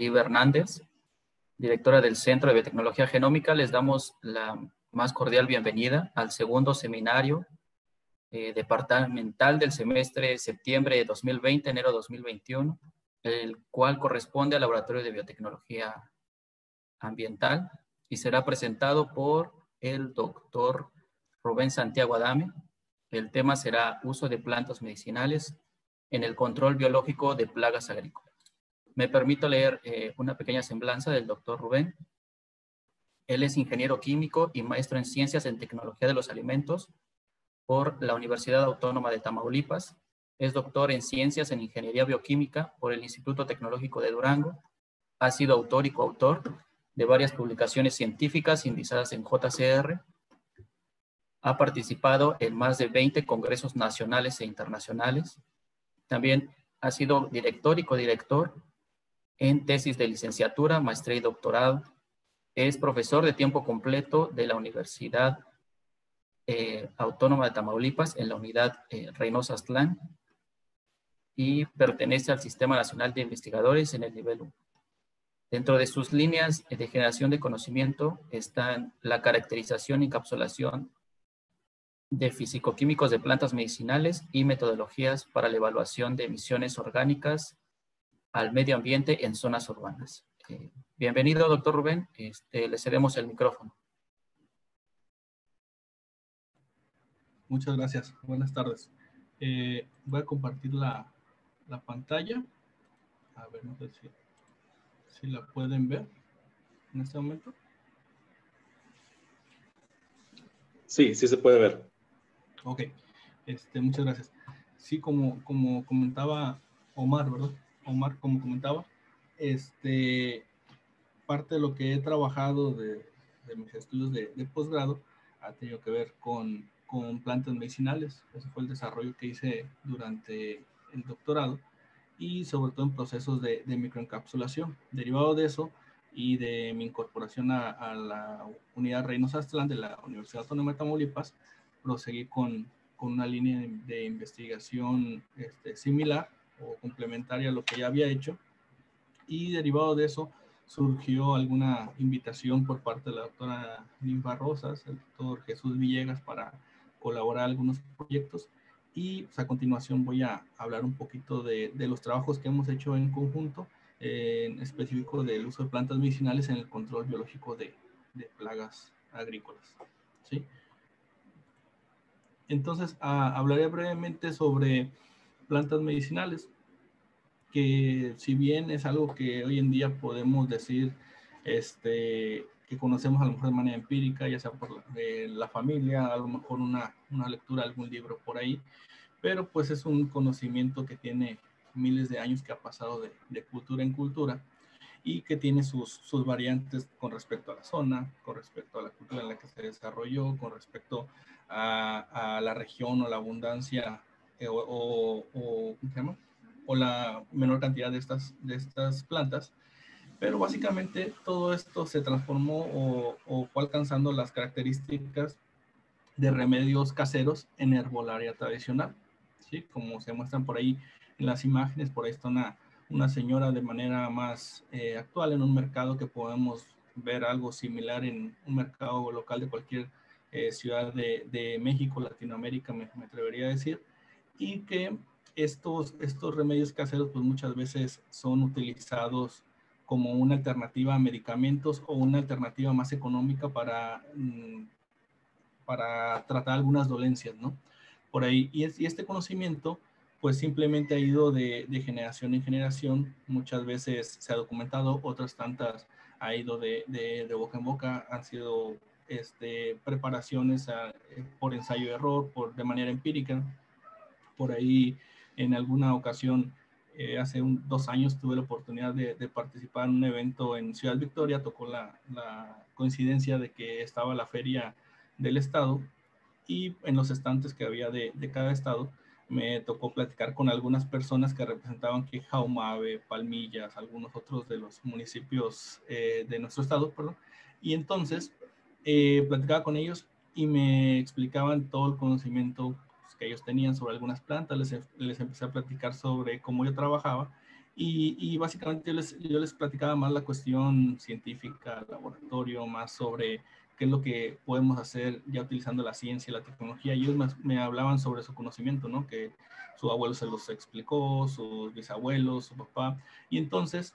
Liv Hernández, directora del Centro de Biotecnología Genómica. Les damos la más cordial bienvenida al segundo seminario departamental del semestre septiembre de 2020, enero 2021, el cual corresponde al Laboratorio de Biotecnología Ambiental y será presentado por el doctor Rubén Santiago Adame. El tema será uso de plantas medicinales en el control biológico de plagas agrícolas. Me permito leer una pequeña semblanza del doctor Rubén. Él es ingeniero químico y maestro en ciencias en tecnología de los alimentos por la Universidad Autónoma de Tamaulipas. Es doctor en ciencias en ingeniería bioquímica por el Instituto Tecnológico de Durango. Ha sido autor y coautor de varias publicaciones científicas indizadas en JCR. Ha participado en más de 20 congresos nacionales e internacionales. También ha sido director y codirector en tesis de licenciatura, maestría y doctorado. Es profesor de tiempo completo de la Universidad Autónoma de Tamaulipas en la unidad Reynosa Aztlán y pertenece al Sistema Nacional de Investigadores en el nivel 1. Dentro de sus líneas de generación de conocimiento están la caracterización y encapsulación de fisicoquímicos de plantas medicinales y metodologías para la evaluación de emisiones orgánicas al medio ambiente en zonas urbanas. Bienvenido, doctor Rubén. Le cedemos el micrófono. Muchas gracias. Buenas tardes. Voy a compartir la pantalla. A ver, no sé si la pueden ver en este momento. Sí, sí se puede ver. Ok. Muchas gracias. Sí, como comentaba Omar, ¿verdad? Omar, como comentaba, parte de lo que he trabajado de mis estudios de posgrado ha tenido que ver con plantas medicinales. Ese fue el desarrollo que hice durante el doctorado y sobre todo en procesos de microencapsulación. Derivado de eso y de mi incorporación a la unidad Reynosa Aztlán de la Universidad Autónoma de Tamaulipas, proseguí con una línea de investigación similar o complementaria a lo que ya había hecho, y derivado de eso surgió alguna invitación por parte de la doctora Ninfa Rosas, el doctor Jesús Villegas, para colaborar en algunos proyectos, y pues, a continuación voy a hablar un poquito de los trabajos que hemos hecho en conjunto, en específico del uso de plantas medicinales en el control biológico de plagas agrícolas, ¿sí? Entonces, hablaré brevemente sobre plantas medicinales, que si bien es algo que hoy en día podemos decir que conocemos a lo mejor de manera empírica, ya sea por la familia, a lo mejor una lectura, algún libro por ahí, pero pues es un conocimiento que tiene miles de años, que ha pasado de cultura en cultura y que tiene sus variantes con respecto a la zona, con respecto a la cultura en la que se desarrolló, con respecto a la región o la abundancia ¿cómo se llama? O la menor cantidad de estas plantas, pero básicamente todo esto se transformó o fue alcanzando las características de remedios caseros en herbolaria tradicional, ¿sí? Como se muestran por ahí en las imágenes. Por ahí está una señora de manera más actual en un mercado que podemos ver algo similar en un mercado local de cualquier ciudad de México, Latinoamérica, me atrevería a decir, y que estos remedios caseros pues muchas veces son utilizados como una alternativa a medicamentos o una alternativa más económica para tratar algunas dolencias, ¿no? Por ahí, y este conocimiento pues simplemente ha ido de generación en generación. Muchas veces se ha documentado, otras tantas ha ido de boca en boca, han sido preparaciones por ensayo-error, de manera empírica. Por ahí, en alguna ocasión, hace 2 años, tuve la oportunidad de participar en un evento en Ciudad Victoria. Tocó la coincidencia de que estaba la feria del estado, y en los estantes que había de cada estado, me tocó platicar con algunas personas que representaban Quijaumabe, Palmillas, algunos otros de los municipios de nuestro estado, perdón. Y entonces platicaba con ellos y me explicaban todo el conocimiento que ellos tenían sobre algunas plantas. Les empecé a platicar sobre cómo yo trabajaba, Y básicamente yo les platicaba más la cuestión científica, laboratorio, más sobre qué es lo que podemos hacer ya utilizando la ciencia y la tecnología. Y ellos me hablaban sobre su conocimiento, ¿no? Que su abuelo se los explicó, sus bisabuelos, su papá. Y entonces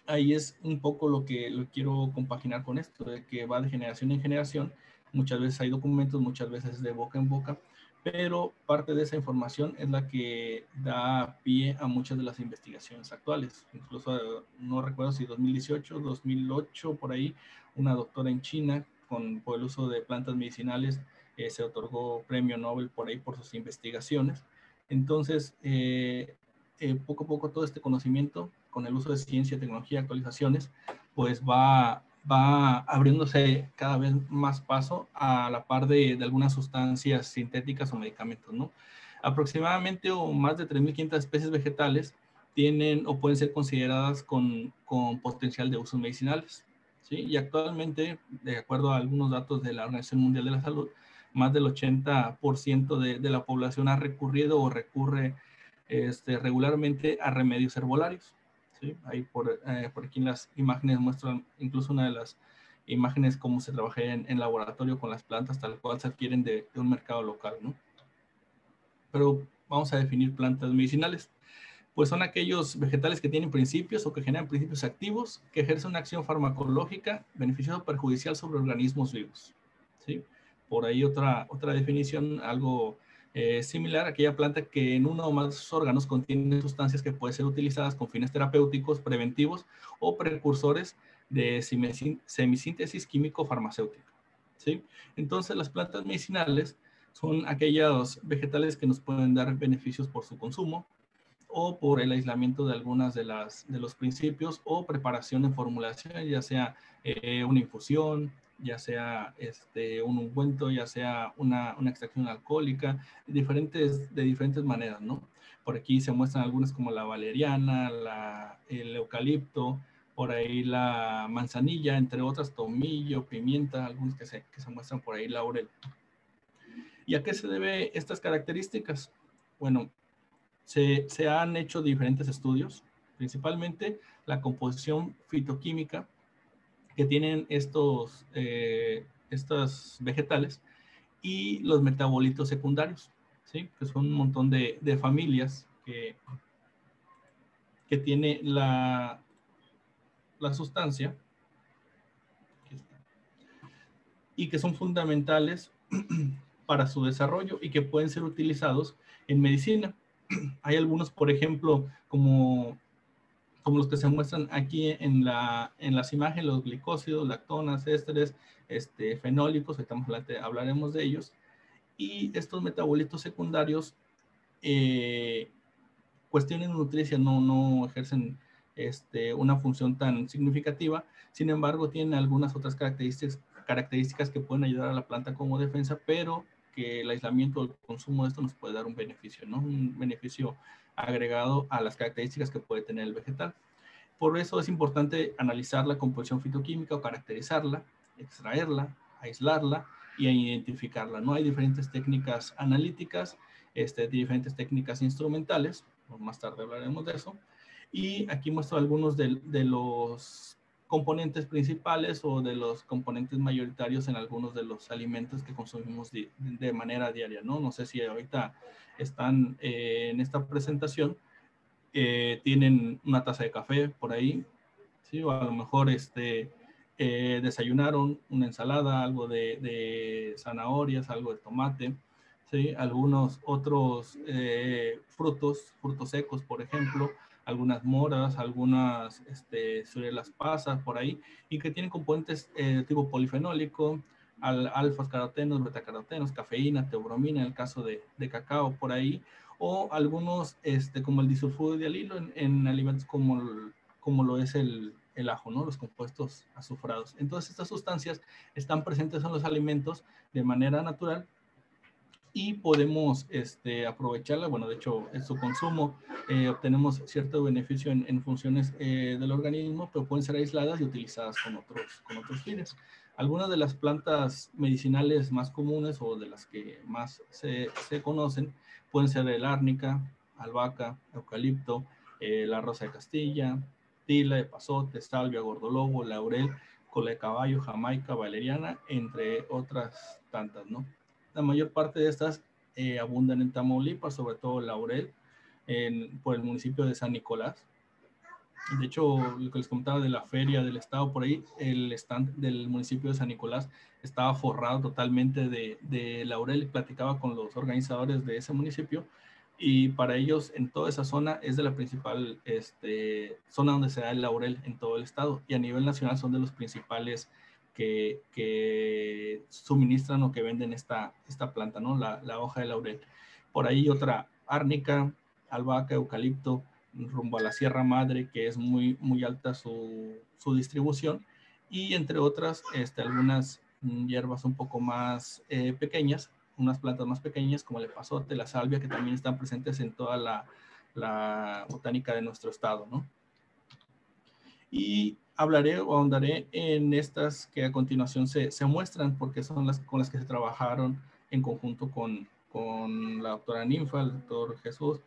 ahí es un poco lo que quiero compaginar con esto, de que va de generación en generación. Muchas veces hay documentos, muchas veces de boca en boca, pero parte de esa información es la que da pie a muchas de las investigaciones actuales. Incluso, no recuerdo si 2018, 2008, por ahí, una doctora en China por el uso de plantas medicinales se otorgó premio Nobel por ahí por sus investigaciones. Entonces, poco a poco todo este conocimiento, con el uso de ciencia, tecnología, actualizaciones, pues va abriéndose cada vez más paso a la par de algunas sustancias sintéticas o medicamentos, ¿no? Aproximadamente o más de 3.500 especies vegetales tienen o pueden ser consideradas con potencial de usos medicinales, ¿sí? Y actualmente, de acuerdo a algunos datos de la Organización Mundial de la Salud, más del 80% de la población ha recurrido o recurre regularmente a remedios herbolarios. ¿Sí? Ahí por aquí en las imágenes muestran incluso una de las imágenes cómo se trabaja en laboratorio con las plantas tal cual se adquieren de un mercado local, ¿no? Pero vamos a definir plantas medicinales. Pues son aquellos vegetales que tienen principios o que generan principios activos que ejercen una acción farmacológica beneficiosa o perjudicial sobre organismos vivos. ¿Sí? Por ahí otra definición, algo similar, aquella planta que en uno o más órganos contiene sustancias que pueden ser utilizadas con fines terapéuticos, preventivos o precursores de semisíntesis químico-farmacéutica. ¿Sí? Entonces, las plantas medicinales son aquellos vegetales que nos pueden dar beneficios por su consumo o por el aislamiento de algunas de los principios o preparación en formulación, ya sea una infusión, ya sea un ungüento, ya sea una extracción alcohólica, de diferentes maneras, ¿no? Por aquí se muestran algunas como la valeriana, el eucalipto, por ahí la manzanilla, entre otras, tomillo, pimienta, algunos que se muestran por ahí, laurel. ¿Y a qué se debe estas características? Bueno, se han hecho diferentes estudios, principalmente la composición fitoquímica que tienen estos vegetales y los metabolitos secundarios, ¿sí? Que son un montón de familias que tiene la sustancia y que son fundamentales para su desarrollo y que pueden ser utilizados en medicina. Hay algunos, por ejemplo, como los que se muestran aquí en las imágenes, los glicósidos, lactonas, ésteres, fenólicos, ahorita hablaremos de ellos, y estos metabolitos secundarios, cuestiones nutricias no ejercen una función tan significativa, sin embargo tienen algunas otras características que pueden ayudar a la planta como defensa, pero que el aislamiento o el consumo de esto nos puede dar un beneficio, ¿no? Un beneficio agregado a las características que puede tener el vegetal. Por eso es importante analizar la composición fitoquímica o caracterizarla, extraerla, aislarla y identificarla, ¿no? Hay diferentes técnicas analíticas, diferentes técnicas instrumentales, más tarde hablaremos de eso, y aquí muestro algunos de los componentes principales o de los componentes mayoritarios en algunos de los alimentos que consumimos de manera diaria, ¿no? No sé si ahorita están en esta presentación, tienen una taza de café por ahí, ¿sí? O a lo mejor desayunaron una ensalada, algo de zanahorias, algo de tomate, ¿sí? Algunos otros frutos secos, por ejemplo, algunas moras, algunas ciruelas pasas por ahí, y que tienen componentes tipo polifenólico, alfas carotenos, betacarotenos, cafeína, teobromina, en el caso de cacao por ahí, o algunos como el disulfuro de alilo en alimentos como lo es el ajo, ¿no? Los compuestos azufrados. Entonces, estas sustancias están presentes en los alimentos de manera natural y podemos aprovecharla. Bueno, de hecho, en su consumo obtenemos cierto beneficio en funciones del organismo, pero pueden ser aisladas y utilizadas con otros fines. Algunas de las plantas medicinales más comunes o de las que más se conocen pueden ser el árnica, albahaca, eucalipto, la rosa de Castilla, tila, epazote, salvia, gordolobo, laurel, cola de caballo, jamaica, valeriana, entre otras tantas, ¿no? La mayor parte de estas abundan en Tamaulipas, sobre todo laurel, por el municipio de San Nicolás. De hecho, lo que les comentaba de la feria del estado, por ahí el stand del municipio de San Nicolás estaba forrado totalmente de laurel, y platicaba con los organizadores de ese municipio, y para ellos en toda esa zona es de la principal zona donde se da el laurel en todo el estado, y a nivel nacional son de los principales que suministran o que venden esta planta, ¿no? La hoja de laurel. Por ahí otra árnica, albahaca, eucalipto, rumbo a la Sierra Madre, que es muy, muy alta su distribución, y entre otras algunas hierbas un poco más pequeñas, unas plantas más pequeñas como el epazote, la salvia, que también están presentes en toda la botánica de nuestro estado, ¿no? Y hablaré o ahondaré en estas que a continuación se muestran, porque son las con las que se trabajaron en conjunto con la doctora Ninfa, el doctor Jesús,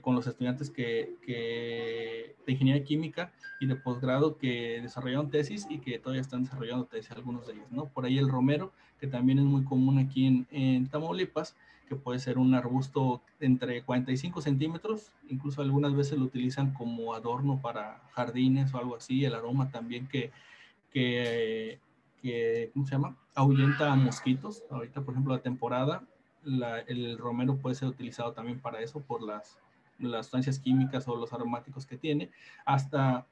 con los estudiantes de ingeniería química y de posgrado que desarrollaron tesis y que todavía están desarrollando tesis, algunos de ellos, ¿no? Por ahí el romero, que también es muy común aquí en Tamaulipas, que puede ser un arbusto entre 45 centímetros, incluso algunas veces lo utilizan como adorno para jardines o algo así. El aroma también que ¿cómo se llama? Ahuyenta a mosquitos. Ahorita, por ejemplo, la temporada, el romero puede ser utilizado también para eso, por las sustancias químicas o los aromáticos que tiene, hasta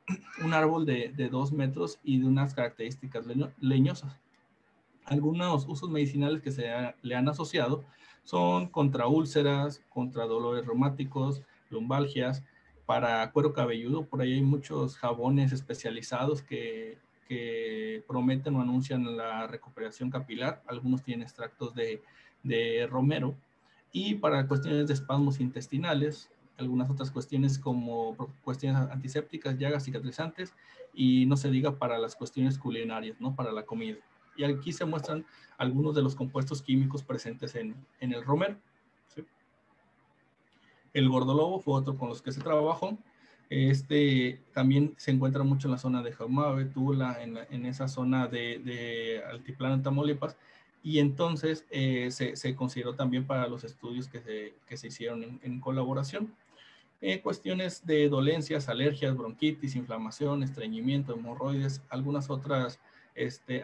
un árbol de 2 metros y de unas características leñosas. Algunos usos medicinales que le han asociado son contra úlceras, contra dolores reumáticos, lumbalgias, para cuero cabelludo. Por ahí hay muchos jabones especializados que prometen o anuncian la recuperación capilar. Algunos tienen extractos de romero. Y para cuestiones de espasmos intestinales, algunas otras cuestiones como cuestiones antisépticas, llagas cicatrizantes, y no se diga para las cuestiones culinarias, ¿no? Para la comida. Y aquí se muestran algunos de los compuestos químicos presentes en el romero, ¿sí? El gordolobo fue otro con los que se trabajó. También se encuentra mucho en la zona de Jaumabe, Tula, en esa zona de altiplano en Tamaulipas, y entonces se consideró también para los estudios que se hicieron en colaboración. Cuestiones de dolencias, alergias, bronquitis, inflamación, estreñimiento, hemorroides, algunas otras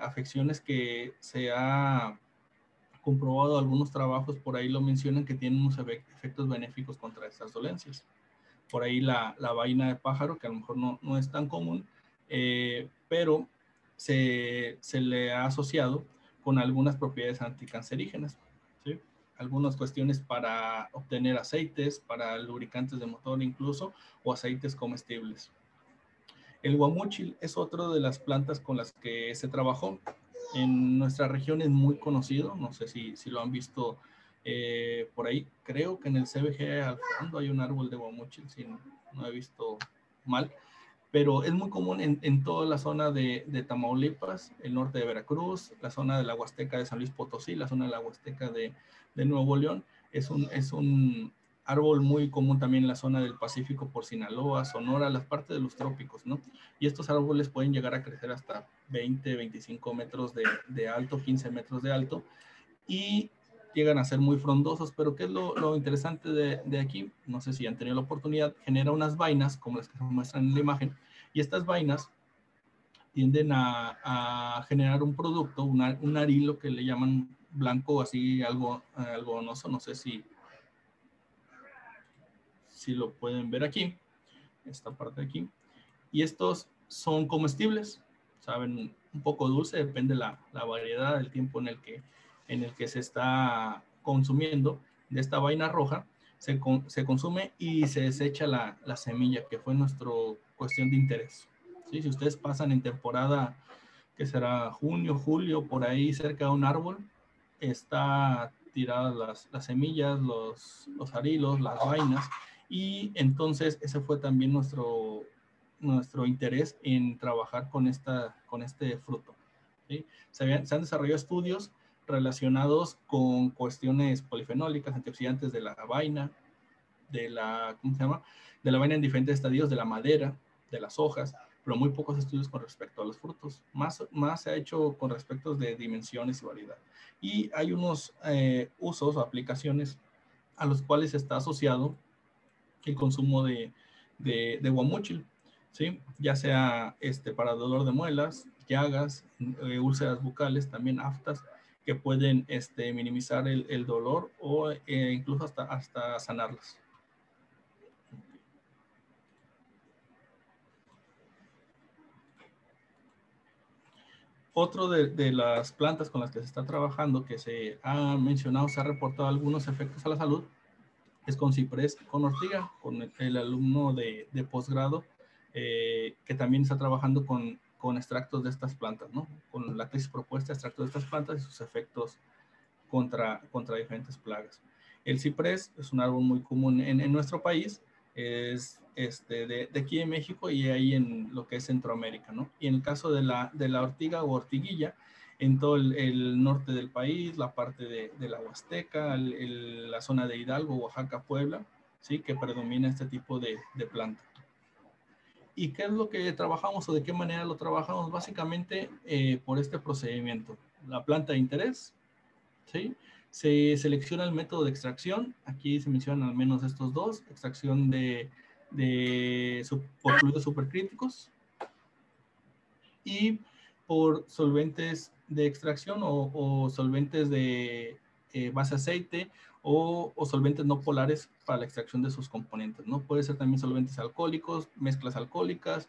afecciones que se ha comprobado, algunos trabajos por ahí lo mencionan, que tienen unos efectos benéficos contra estas dolencias. Por ahí la vaina de pájaro, que a lo mejor no es tan común, pero se le ha asociado con algunas propiedades anticancerígenas, ¿sí? Algunas cuestiones para obtener aceites, para lubricantes de motor incluso, o aceites comestibles. El guamúchil es otro de las plantas con las que se trabajó. En nuestra región es muy conocido, no sé si lo han visto por ahí. Creo que en el CBG al fondo hay un árbol de guamúchil, si no he visto mal, pero es muy común en toda la zona de Tamaulipas, el norte de Veracruz, la zona de la Huasteca de San Luis Potosí, la zona de la Huasteca de Nuevo León. Es un árbol muy común también en la zona del Pacífico, por Sinaloa, Sonora, las partes de los trópicos, ¿no? Y estos árboles pueden llegar a crecer hasta 20, 25 metros de alto, 15 metros de alto, y llegan a ser muy frondosos. Pero ¿qué es lo interesante de aquí? No sé si han tenido la oportunidad, genera unas vainas como las que se muestran en la imagen, y estas vainas tienden a generar un producto, un arilo que le llaman blanco, así algodonoso. No sé si lo pueden ver aquí, esta parte de aquí. Y estos son comestibles, saben un poco dulce, depende la variedad, el tiempo en el que se está consumiendo. De esta vaina roja se consume y se desecha la semilla, que fue nuestra cuestión de interés, ¿sí? Si ustedes pasan en temporada, que será junio, julio, por ahí cerca de un árbol, está tiradas las semillas, los arilos, las vainas, y entonces ese fue también nuestro interés en trabajar con este fruto, ¿sí? Se han desarrollado estudios relacionados con cuestiones polifenólicas, antioxidantes de la vaina, ¿cómo se llama? De la vaina en diferentes estadios, de la madera, de las hojas, pero muy pocos estudios con respecto a los frutos. Más se ha hecho con respecto de dimensiones y variedad. Y hay unos usos o aplicaciones a los cuales está asociado el consumo de guamúchil, ¿sí? Ya sea para dolor de muelas, llagas, úlceras bucales, también aftas, que pueden minimizar el dolor o incluso hasta sanarlas. Otro de las plantas con las que se está trabajando, que se ha mencionado, se ha reportado algunos efectos a la salud, es con ciprés, con ortiga, con el alumno de posgrado, que también está trabajando con extractos de estas plantas, ¿no? Con la tesis propuesta, extractos de estas plantas y sus efectos contra diferentes plagas. El ciprés es un árbol muy común en nuestro país, es de aquí en México y ahí en lo que es Centroamérica, ¿no? Y en el caso de la ortiga o ortiguilla, en todo el norte del país, la parte de la Huasteca, la zona de Hidalgo, Oaxaca, Puebla, ¿sí? Que predomina este tipo de planta. ¿Y qué es lo que trabajamos o de qué manera lo trabajamos? Básicamente por este procedimiento. La planta de interés, ¿sí? Se selecciona el método de extracción. Aquí se mencionan al menos estos dos. Extracción por fluidos supercríticos y por solventes de extracción o solventes de base aceite o solventes no polares para la extracción de sus componentes, ¿no? Puede ser también solventes alcohólicos, mezclas alcohólicas,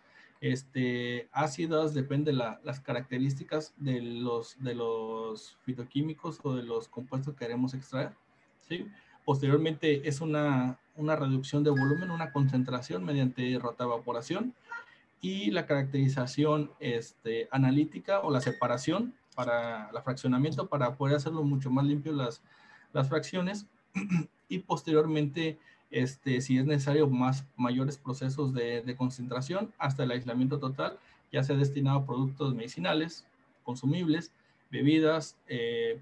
ácidas, depende de las características de los fitoquímicos o de los compuestos que queremos extraer, ¿sí? Posteriormente es una reducción de volumen, una concentración mediante rotaevaporación y la caracterización analítica o la separación para el fraccionamiento para poder hacerlo mucho más limpio las fracciones y posteriormente si es necesario mayores procesos de concentración hasta el aislamiento total, ya sea destinado a productos medicinales, consumibles, bebidas,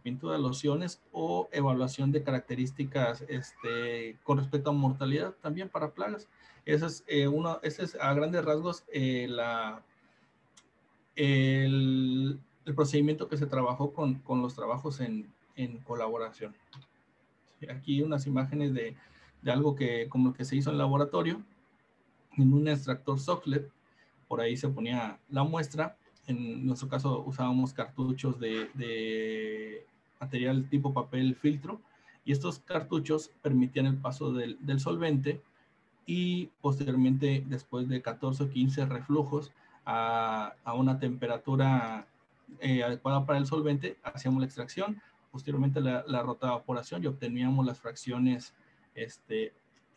pintura, lociones o evaluación de características con respecto a mortalidad también para plagas. Ese es a grandes rasgos el procedimiento que se trabajó con los trabajos en colaboración. Aquí unas imágenes de algo como que se hizo en laboratorio, en un extractor Socklet. Por ahí se ponía la muestra. En nuestro caso usábamos cartuchos de material tipo papel filtro, y estos cartuchos permitían el paso del solvente y posteriormente, después de 14 o 15 reflujos a una temperatura adecuada para el solvente, hacíamos la extracción, posteriormente la rotaevaporación y obteníamos las fracciones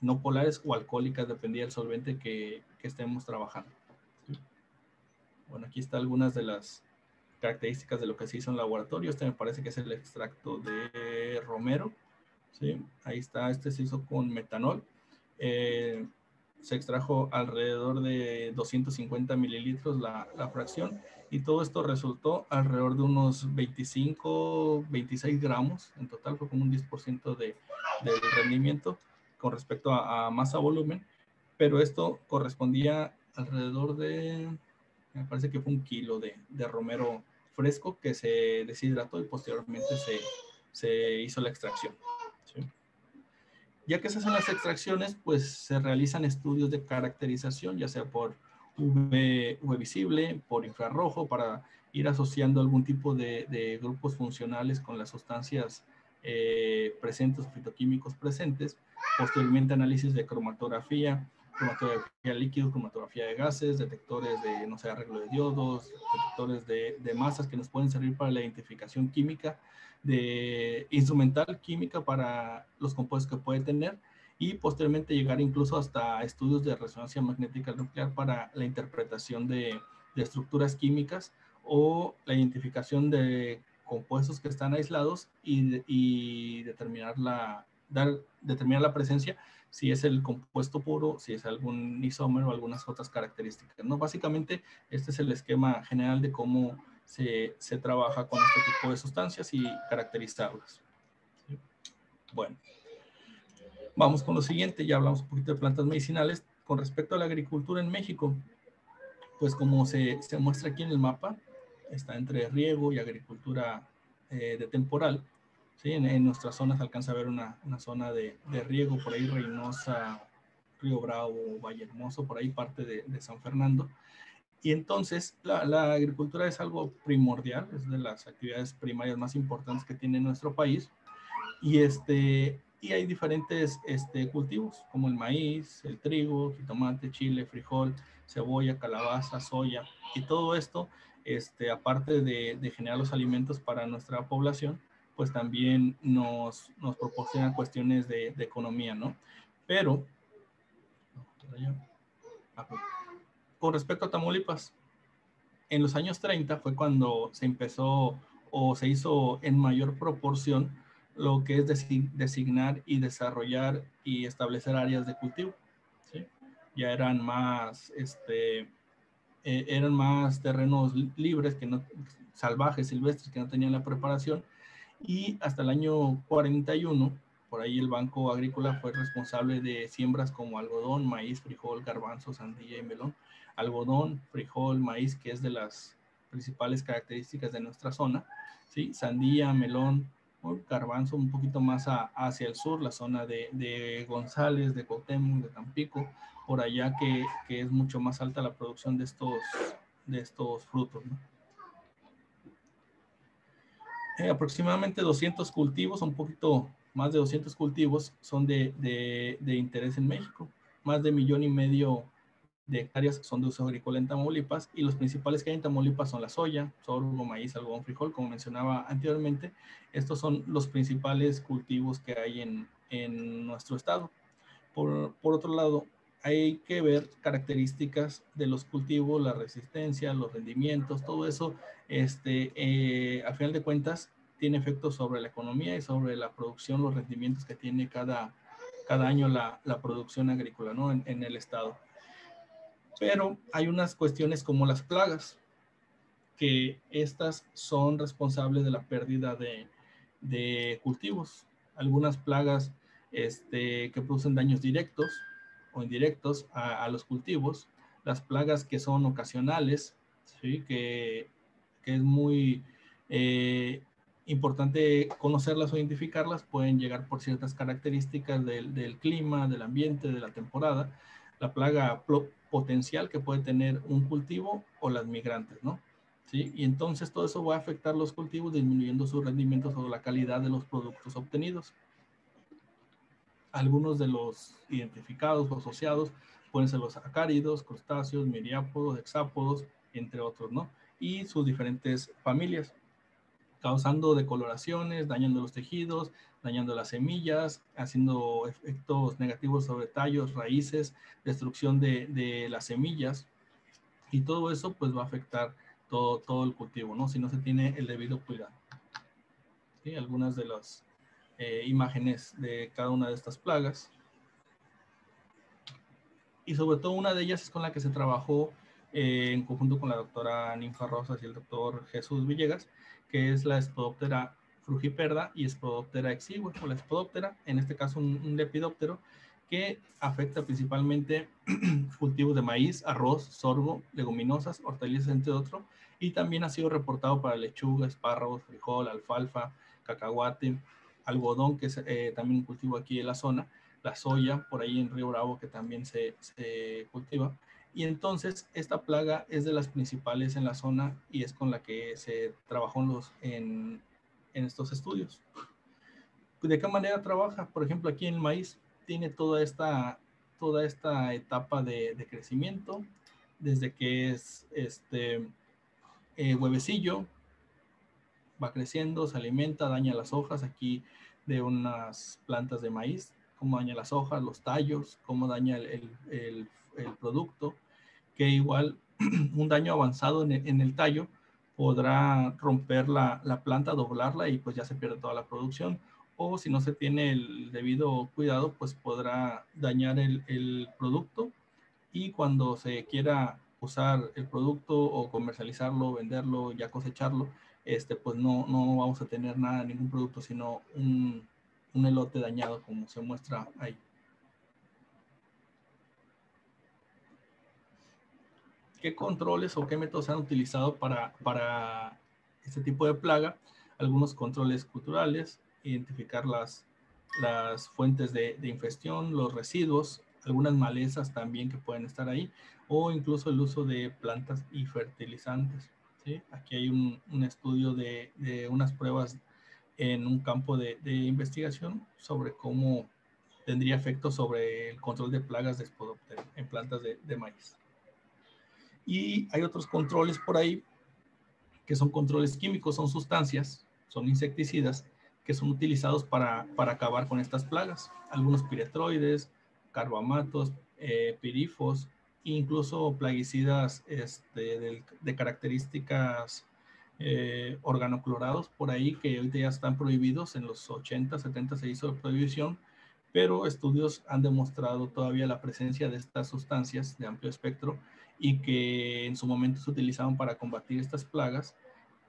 no polares o alcohólicas, dependía del solvente que estemos trabajando. Bueno, aquí están algunas de las características de lo que se hizo en laboratorio. Este me parece que es el extracto de romero, ¿sí? Ahí está, se hizo con metanol. Se extrajo alrededor de 250 mililitros la fracción y todo esto resultó alrededor de unos 25, 26 gramos. En total fue como un 10% del rendimiento con respecto a masa-volumen, pero esto correspondía alrededor de, me parece que fue 1 kilo de romero fresco que se deshidrató y posteriormente se hizo la extracción, ¿sí? Ya que se hacen las extracciones, pues se realizan estudios de caracterización, ya sea por UV visible, por infrarrojo, para ir asociando algún tipo de grupos funcionales con las sustancias presentes o fitoquímicos presentes. Posteriormente análisis de cromatografía líquido, cromatografía de gases, detectores de, no sé, arreglo de diodos, detectores de masas que nos pueden servir para la identificación química, de instrumental química para los compuestos que puede tener, y posteriormente llegar incluso hasta estudios de resonancia magnética nuclear para la interpretación de estructuras químicas o la identificación de compuestos que están aislados y determinar la presencia, si es el compuesto puro, si es algún isómero o algunas otras características, ¿no? Básicamente, este es el esquema general de cómo se trabaja con este tipo de sustancias y caracterizarlas. ¿Sí? Bueno, Vamos con lo siguiente, ya hablamos un poquito de plantas medicinales. Con respecto a la agricultura en México, pues como se muestra aquí en el mapa, está entre riego y agricultura de temporal. ¿Sí? En nuestra zona se alcanza a ver una zona de riego, por ahí Reynosa, Río Bravo, Valle Hermoso, por ahí parte de San Fernando. Y entonces la agricultura es algo primordial, es de las actividades primarias más importantes que tiene nuestro país. Y hay diferentes cultivos, como el maíz, el trigo, jitomate, chile, frijol, cebolla, calabaza, soya, y todo esto, aparte de generar los alimentos para nuestra población, pues también nos proporciona cuestiones de economía, ¿no? Pero, con respecto a Tamaulipas, en los años 30 fue cuando se empezó o se hizo en mayor proporción lo que es designar y desarrollar y establecer áreas de cultivo. ¿Sí? Ya eran más terrenos libres, que no, salvajes, silvestres, que no tenían la preparación. Y hasta el año 41, por ahí el Banco Agrícola fue responsable de siembras como algodón, maíz, frijol, garbanzo, sandía y melón. Algodón, frijol, maíz, que es de las principales características de nuestra zona, ¿sí? Sandía, melón, garbanzo un poquito más hacia el sur, la zona de González, de Cuauhtémoc, de Tampico, por allá que es mucho más alta la producción de estos frutos, ¿no? Aproximadamente 200 cultivos, un poquito más de 200 cultivos son de interés en México. Más de 1,5 millones de hectáreas son de uso agrícola en Tamaulipas, y los principales que hay en Tamaulipas son la soya, sorgo, maíz, algodón, frijol, como mencionaba anteriormente. Estos son los principales cultivos que hay en nuestro estado. Por otro lado, hay que ver características de los cultivos, la resistencia, los rendimientos, todo eso, a final de cuentas, tiene efectos sobre la economía y sobre la producción, los rendimientos que tiene cada año la producción agrícola, ¿no? En el estado. Pero hay unas cuestiones como las plagas, que estas son responsables de la pérdida de cultivos. Algunas plagas que producen daños directos o indirectos a los cultivos, las plagas que son ocasionales, ¿sí? que es muy importante conocerlas o identificarlas, pueden llegar por ciertas características del clima, del ambiente, de la temporada, la plaga potencial que puede tener un cultivo o las migrantes, ¿no? ¿Sí? Y entonces todo eso va a afectar los cultivos, disminuyendo sus rendimientos o la calidad de los productos obtenidos. Algunos de los identificados o asociados pueden ser los acáridos, crustáceos, miriápodos, hexápodos, entre otros, ¿no? Y sus diferentes familias, causando decoloraciones, dañando los tejidos, dañando las semillas, haciendo efectos negativos sobre tallos, raíces, destrucción de las semillas, y todo eso pues va a afectar todo el cultivo, ¿no? Si no se tiene el debido cuidado. ¿Sí? Algunas de las imágenes de cada una de estas plagas. Y sobre todo una de ellas es con la que se trabajó en conjunto con la doctora Ninfa Rosas y el doctor Jesús Villegas, que es la Spodoptera frugiperda y Spodoptera exigua, o la Spodoptera, en este caso un lepidóptero, que afecta principalmente cultivos de maíz, arroz, sorgo, leguminosas, hortalizas, entre otros, y también ha sido reportado para lechuga, espárragos, frijol, alfalfa, cacahuate, algodón, que es también un cultivo aquí en la zona, la soya, por ahí en Río Bravo, que también se cultiva. Y entonces esta plaga es de las principales en la zona y es con la que se trabajó en estos estudios. ¿De qué manera trabaja? Por ejemplo, aquí en el maíz tiene toda esta etapa de crecimiento, desde que es huevecillo, va creciendo, se alimenta, daña las hojas aquí de unas plantas de maíz, cómo daña las hojas, los tallos, cómo daña el producto, que igual un daño avanzado en el tallo podrá romper la planta, doblarla, y pues ya se pierde toda la producción. O si no se tiene el debido cuidado, pues podrá dañar el producto, y cuando se quiera usar el producto o comercializarlo, venderlo, ya cosecharlo, pues no vamos a tener nada, ningún producto, sino un elote dañado, como se muestra ahí. ¿Qué controles o qué métodos se han utilizado para este tipo de plaga? Algunos controles culturales, identificar las fuentes de infestión, los residuos, algunas malezas también que pueden estar ahí, o incluso el uso de plantas y fertilizantes, ¿sí? Aquí hay un estudio de unas pruebas en un campo de investigación sobre cómo tendría efecto sobre el control de plagas de Spodoptera en plantas de maíz. Y hay otros controles por ahí que son controles químicos, son sustancias, son insecticidas que son utilizados para acabar con estas plagas. Algunos piretroides, carbamatos, pirifos, incluso plaguicidas de características organoclorados por ahí que hoy ya están prohibidos. En los 80, 70 se hizo prohibición, pero estudios han demostrado todavía la presencia de estas sustancias de amplio espectro y que en su momento se utilizaban para combatir estas plagas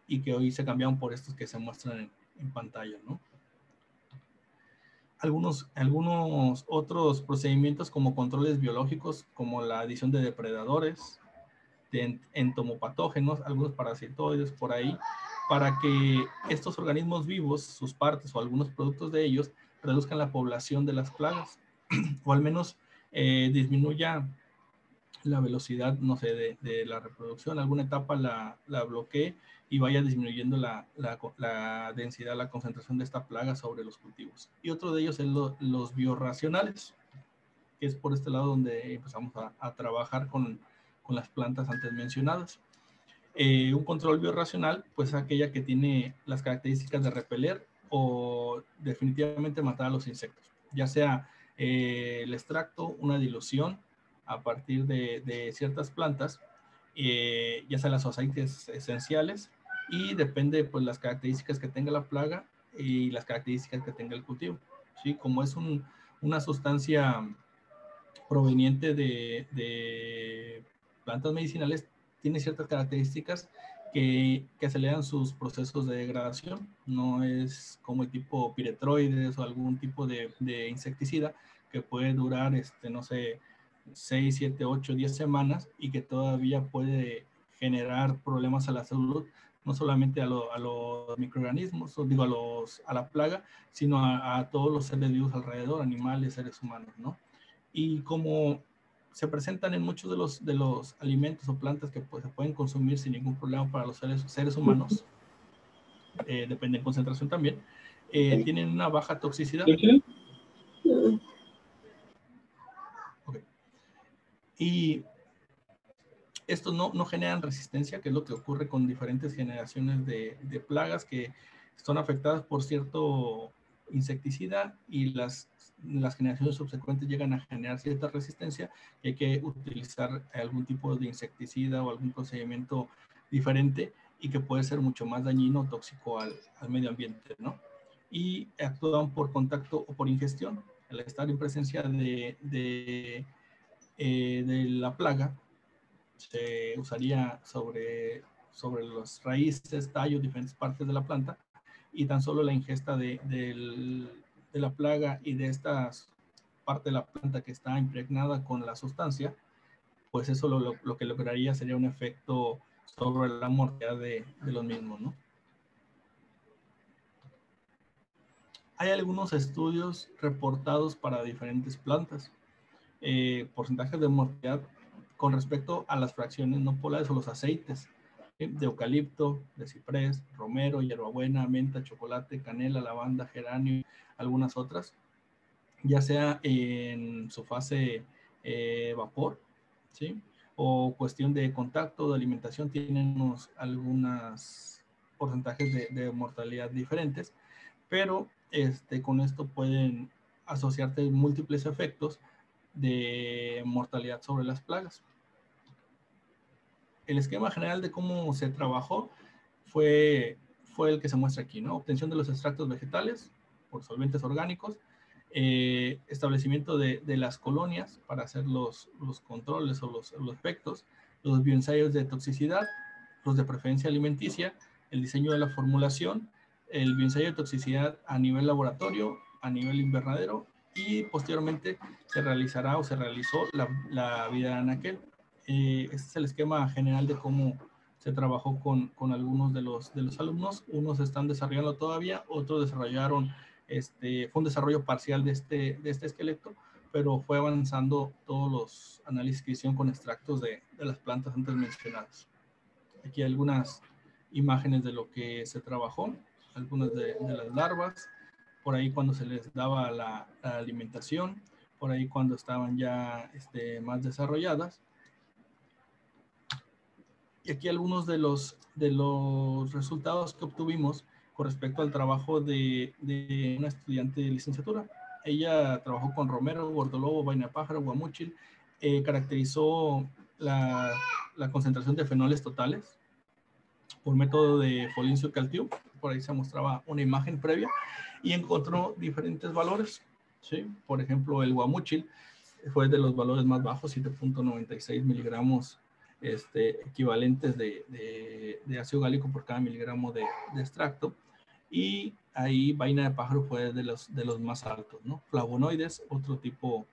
y que hoy se cambiaron por estos que se muestran en pantalla, ¿no? Algunos otros procedimientos como controles biológicos, como la adición de depredadores, de entomopatógenos, algunos parasitoides por ahí, para que estos organismos vivos, sus partes o algunos productos de ellos, reduzcan la población de las plagas, o al menos disminuya la velocidad, no sé, de la reproducción, alguna etapa la bloquee y vaya disminuyendo la densidad, la concentración de esta plaga sobre los cultivos. Y otro de ellos es los biorracionales, que es por este lado donde empezamos a trabajar con las plantas antes mencionadas. Un control biorracional, pues es aquella que tiene las características de repeler o definitivamente matar a los insectos, ya sea el extracto, una dilución a partir de ciertas plantas, ya sea los aceites esenciales, y depende pues las características que tenga la plaga y las características que tenga el cultivo, ¿sí? Como es una sustancia proveniente de plantas medicinales, tiene ciertas características que aceleran sus procesos de degradación. No es como el tipo piretroides o algún tipo de insecticida que puede durar, no sé, 6, 7, 8, 10 semanas y que todavía puede generar problemas a la salud, no solamente a los microorganismos, o digo a la plaga, sino a todos los seres vivos alrededor, animales, seres humanos, ¿no? Y como se presentan en muchos de los alimentos o plantas que pues, se pueden consumir sin ningún problema para los seres humanos, depende de concentración también, tienen una baja toxicidad. Okay. Y estos no generan resistencia, que es lo que ocurre con diferentes generaciones de plagas que son afectadas por cierto insecticida y las generaciones subsecuentes llegan a generar cierta resistencia y hay que utilizar algún tipo de insecticida o algún procedimiento diferente y que puede ser mucho más dañino o tóxico al medio ambiente, ¿no? Y actúan por contacto o por ingestión. Al estar en presencia de la plaga, se usaría sobre las raíces, tallos, diferentes partes de la planta, y tan solo la ingesta de la plaga y de esta parte de la planta que está impregnada con la sustancia, pues eso lo que lograría sería un efecto sobre la mortalidad de los mismos, ¿no? Hay algunos estudios reportados para diferentes plantas, porcentajes de mortalidad con respecto a las fracciones no polares o los aceites de eucalipto, de ciprés, romero, hierbabuena, menta, chocolate, canela, lavanda, geranio, algunas otras, ya sea en su fase vapor, ¿sí? O cuestión de contacto, de alimentación, tienen algunos porcentajes de mortalidad diferentes, pero con esto pueden asociarte múltiples efectos de mortalidad sobre las plagas. El esquema general de cómo se trabajó fue el que se muestra aquí, ¿no? Obtención de los extractos vegetales por solventes orgánicos, establecimiento de las colonias para hacer los controles o los efectos, los bioensayos de toxicidad, los de preferencia alimenticia, el diseño de la formulación, el bioensayo de toxicidad a nivel laboratorio, a nivel invernadero y posteriormente se realizará o se realizó la vida de anaquel. Este es el esquema general de cómo se trabajó con algunos de los alumnos. Unos están desarrollando todavía, otros desarrollaron, fue un desarrollo parcial de este esqueleto, pero fue avanzando todos los análisis que hicieron con extractos de las plantas antes mencionadas. Aquí hay algunas imágenes de lo que se trabajó, algunas de las larvas, por ahí cuando se les daba la alimentación, por ahí cuando estaban ya más desarrolladas. Y aquí algunos de los resultados que obtuvimos con respecto al trabajo de una estudiante de licenciatura. Ella trabajó con romero, gordolobo, vaina de pájaro, guamúchil, caracterizó la concentración de fenoles totales por método de Folincio-Caltiu. Por ahí se mostraba una imagen previa y encontró diferentes valores, ¿sí? Por ejemplo, el guamúchil fue de los valores más bajos, 7.96 miligramos equivalentes de ácido gálico por cada miligramo de extracto. Y ahí vaina de pájaro fue de los más altos, ¿no? Flavonoides, otro tipo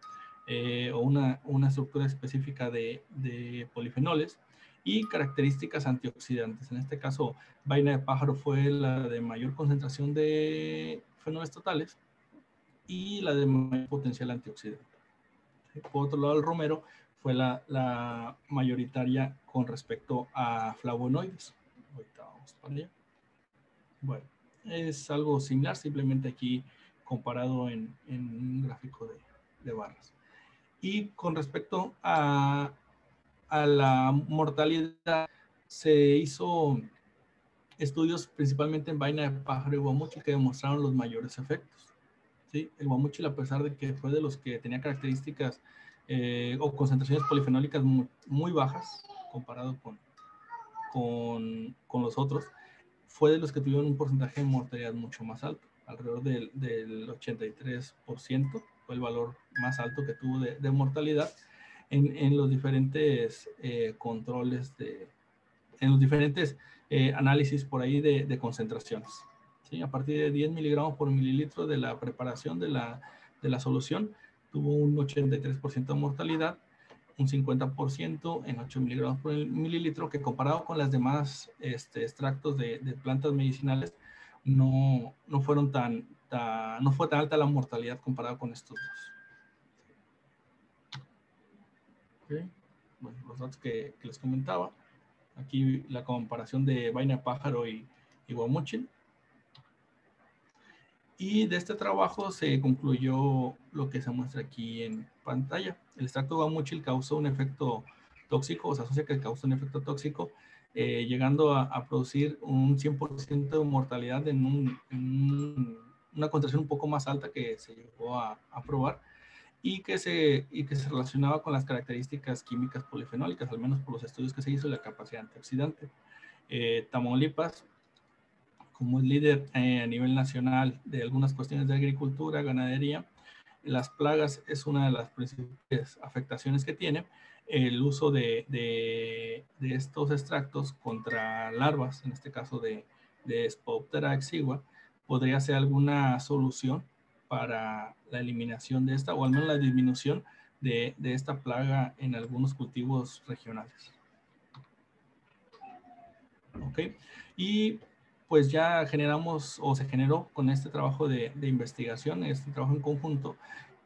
o una estructura específica de polifenoles y características antioxidantes. En este caso, vaina de pájaro fue la de mayor concentración de fenoles totales y la de mayor potencial antioxidante. Por otro lado, el romero fue la mayoritaria con respecto a flavonoides. Ahorita vamos para allá. Bueno, es algo similar, simplemente aquí comparado en un gráfico de barras. Y con respecto a la mortalidad, se hizo estudios principalmente en vaina de pájaro y guamúchil que demostraron los mayores efectos. ¿Sí? El guamúchil, a pesar de que fue de los que tenía características o concentraciones polifenólicas muy bajas comparado con los otros, fue de los que tuvieron un porcentaje de mortalidad mucho más alto, alrededor del 83%, fue el valor más alto que tuvo de mortalidad en los diferentes controles, en los diferentes análisis por ahí de concentraciones. ¿Sí? A partir de 10 miligramos por mililitro de la preparación de la solución, tuvo un 83% de mortalidad, un 50% en 8 miligramos por mililitro, que comparado con las demás extractos de plantas medicinales, no fue tan alta la mortalidad comparado con estos dos. Okay. Bueno, los datos que les comentaba. Aquí la comparación de vaina de pájaro y guamúchil. Y de este trabajo se concluyó lo que se muestra aquí en pantalla. El extracto de guamúchil causó un efecto tóxico, o se asocia que causa un efecto tóxico, llegando a producir un 100% de mortalidad en una concentración un poco más alta que se llegó a probar y que se relacionaba con las características químicas polifenólicas, al menos por los estudios que se hizo, la capacidad antioxidante. Tamaulipas, como es líder a nivel nacional de algunas cuestiones de agricultura, ganadería, las plagas es una de las principales afectaciones que tiene. El uso de estos extractos contra larvas, en este caso de Spodoptera exigua, podría ser alguna solución para la eliminación de esta, o al menos la disminución de esta plaga en algunos cultivos regionales. ¿Ok? Y pues ya generamos o se generó con este trabajo de investigación, este trabajo en conjunto,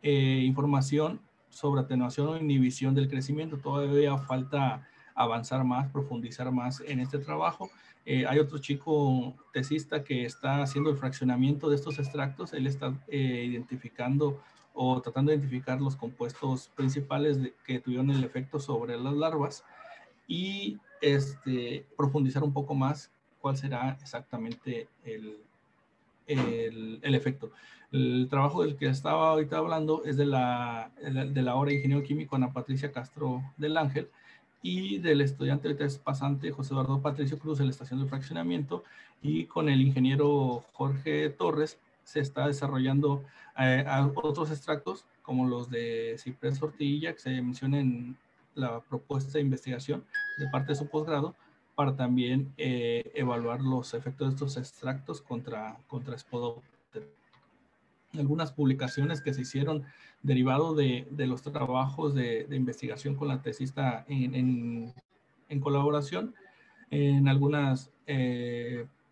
información sobre atenuación o inhibición del crecimiento. Todavía falta avanzar más, profundizar más en este trabajo. Hay otro chico tesista que está haciendo el fraccionamiento de estos extractos. Él está identificando o tratando de identificar los compuestos principales que tuvieron el efecto sobre las larvas y profundizar un poco más cuál será exactamente el efecto. El trabajo del que estaba ahorita hablando es de la obra de ingeniero químico Ana Patricia Castro del Ángel y del estudiante ahorita es pasante José Eduardo Patricio Cruz en la estación de fraccionamiento, y con el ingeniero Jorge Torres se está desarrollando otros extractos como los de ciprés ortiguilla que se menciona en la propuesta de investigación de parte de su posgrado, para también evaluar los efectos de estos extractos contra Spodoptera. algunas publicaciones que se hicieron derivado de los trabajos de investigación con la tesista en colaboración, en algunas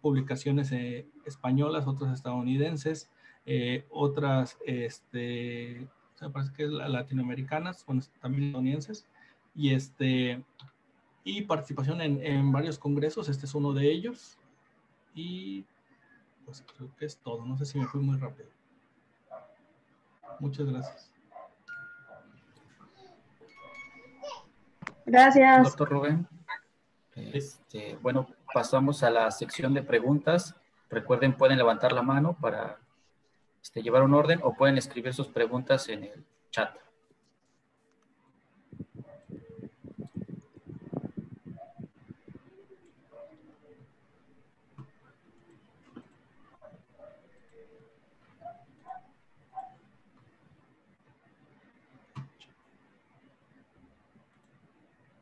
publicaciones españolas, otras estadounidenses, otras, me parece que es latinoamericanas, bueno, también estadounidenses, y participación en varios congresos. Este es uno de ellos. Y pues creo que es todo. No sé si me fui muy rápido. Muchas gracias. Gracias. Doctor Rubén. Bueno, pasamos a la sección de preguntas. Recuerden, pueden levantar la mano para llevar un orden o pueden escribir sus preguntas en el chat.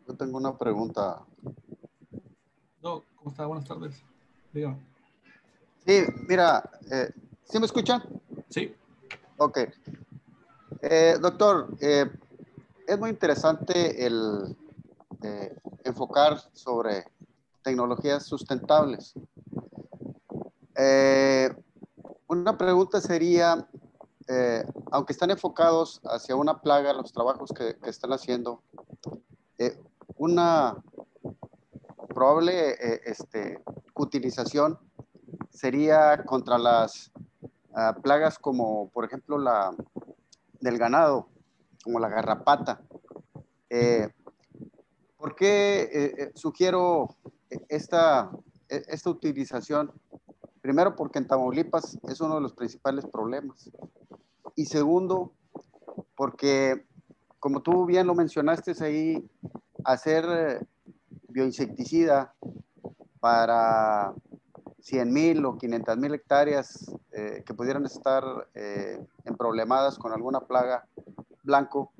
Yo tengo una pregunta. No, ¿cómo está? Buenas tardes. Dígame. Sí, mira, ¿sí me escuchan? Sí. Ok. Doctor, es muy interesante el enfocar sobre tecnologías sustentables. Una pregunta sería, aunque están enfocados hacia una plaga, los trabajos que están haciendo, una probable utilización sería contra las plagas como, por ejemplo, la del ganado, como la garrapata. ¿Por qué sugiero esta utilización? Primero, porque en Tamaulipas es uno de los principales problemas. Y segundo, porque, como tú bien lo mencionaste ahí, hacer bioinsecticida para 100,000 o 500,000 hectáreas que pudieran estar emproblemadas con alguna plaga blanco,